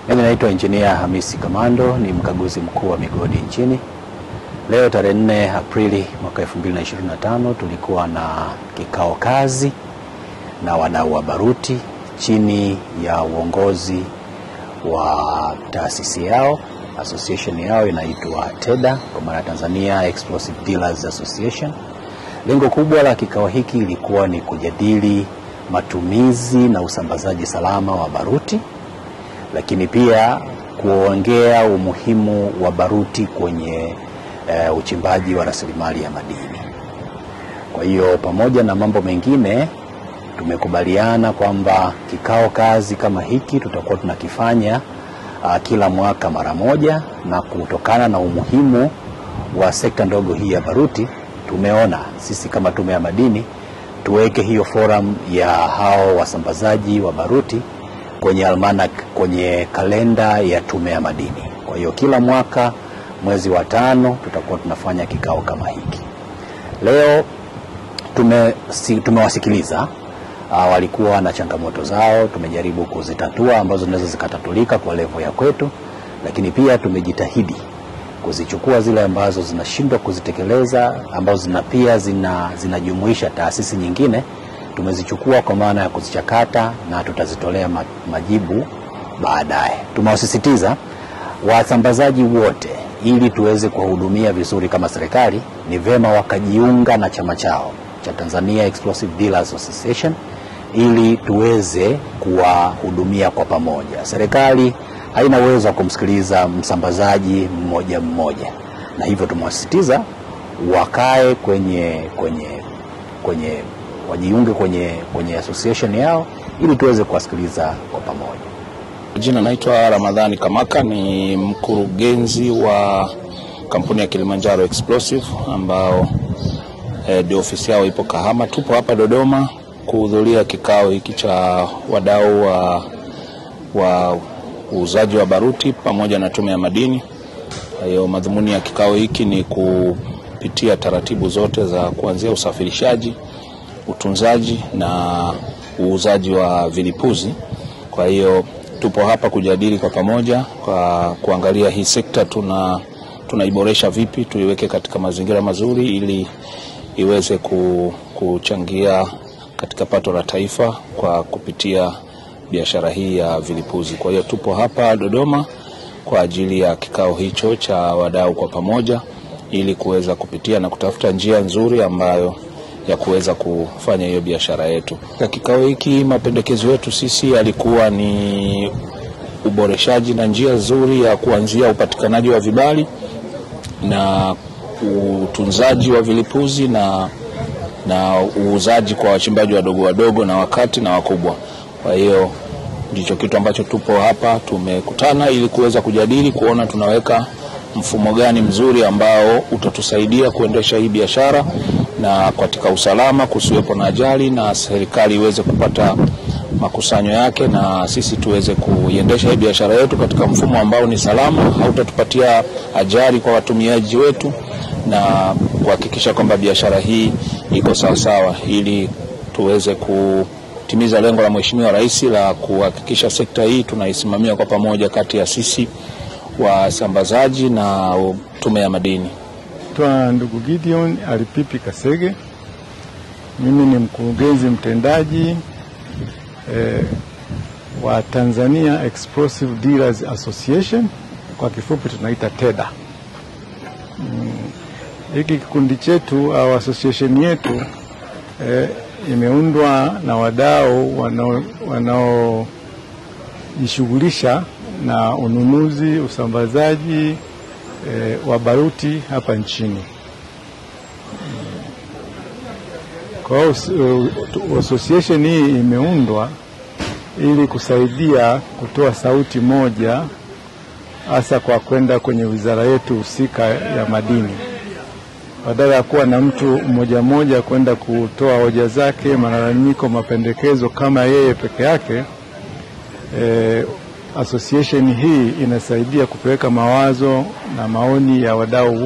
Mimi naitwa Engineer Hamisi Kamando, ni mkaguzi mkuu wa migodi nchini. Leo tarehe 4 Aprili mwaka 2025 tulikuwa na kikao kazi na wadau wa baruti chini ya uongozi wa taasisi yao, association yao inaitwa TEDA, kwa maana Tanzania Explosive Dealers Association. Lengo kubwa la kikao hiki ilikuwa ni kujadili matumizi na usambazaji salama wa baruti, lakini pia kuongea umuhimu wa baruti kwenye uchimbaji wa rasilimali ya madini. Kwa hiyo pamoja na mambo mengine, tumekubaliana kwamba kikao kazi kama hiki tutakuwa tunakifanya kila mwaka mara moja, na kutokana na umuhimu wa sekta ndogo hii ya baruti, tumeona sisi kama Tume ya Madini tuweke hiyo forum ya hao wasambazaji wa baruti kwenye almanac, kwenye kalenda ya Tume ya Madini. Kwa hiyo kila mwaka mwezi wa 5 tutakuwa tunafanya kikao kama hiki. Leo tumewasikiliza, walikuwa na changamoto zao, tumejaribu kuzitatua ambazo zinaweza zikatatulika kwa level ya kwetu, lakini pia tumejitahidi kuzichukua zile ambazo zinashindwa kuzitekeleza, ambazo zinajumuisha taasisi nyingine, tumezichukua kwa maana ya kuzichakata na tutazitolea majibu baadaye. Tumewasisitiza wasambazaji wote, ili tuweze kuwahudumia vizuri kama serikali, ni vema wakajiunga na chama chao cha Tanzania Explosive Dealers Association ili tuweze kuwahudumia kwa pamoja. Serikali haina uwezo wa kumsikiliza msambazaji mmoja mmoja, na hivyo tumewasisitiza wakae wajiunge kwenye association yao ili tuweze kuwasikiliza kwa pamoja. Jina naitwa Ramadhani Kamaka, ni mkurugenzi wa kampuni ya Kilimanjaro Explosive ambao ndio ofisi yao ipo Kahama. Tupo hapa Dodoma kuhudhuria kikao hiki cha wadau wa uuzaji wa baruti pamoja na Tume ya Madini. Hayo madhumuni ya kikao hiki ni kupitia taratibu zote za kuanzia usafirishaji, utunzaji na uuzaji wa vilipuzi. Kwa hiyo tupo hapa kujadili kwa pamoja, kwa kuangalia hii sekta tunaiboresha vipi, tuiweke katika mazingira mazuri ili iweze kuchangia katika pato la taifa kwa kupitia biashara hii ya vilipuzi. Kwa hiyo tupo hapa Dodoma kwa ajili ya kikao hicho cha wadau kwa pamoja, ili kuweza kupitia na kutafuta njia nzuri ambayo ya kuweza kufanya hiyo biashara yetu. Kwa kikao hiki mapendekezo yetu sisi yalikuwa ni uboreshaji na njia nzuri ya kuanzia upatikanaji wa vibali na utunzaji wa vilipuzi na uuzaji kwa wachimbaji wadogo na wakati na wakubwa. Kwa hiyo ndicho kitu ambacho tupo hapa tumekutana ili kuweza kujadili, kuona tunaweka mfumo gani mzuri ambao utatusaidia kuendesha hii biashara na katika usalama, kusiwepo na ajali, na serikali iweze kupata makusanyo yake, na sisi tuweze kuiendesha hii biashara yetu katika mfumo ambao ni salama, hautatupatia ajali kwa watumiaji wetu, na kuhakikisha kwamba biashara hii iko sawa, ili tuweze kutimiza lengo la Mheshimiwa Rais la kuhakikisha sekta hii tunaisimamia kwa pamoja kati ya sisi wasambazaji na Tume ya Madini. Ndugu Gideon Alipipi Kasege, mimi ni mkurugenzi mtendaji wa Tanzania Explosive Dealers Association, kwa kifupi tunaita TEDA. Hiki kikundi chetu au association yetu imeundwa na wadau wanaojishughulisha na ununuzi, usambazaji wa baruti hapa nchini. Kwa hiyo association hii imeundwa ili kusaidia kutoa sauti moja, hasa kwa kwenda kwenye wizara yetu husika ya madini. Badala ya kuwa na mtu mmoja kwenda kutoa hoja zake, malalamiko, mapendekezo kama yeye peke yake, association hii inasaidia kupeleka mawazo na maoni ya wadau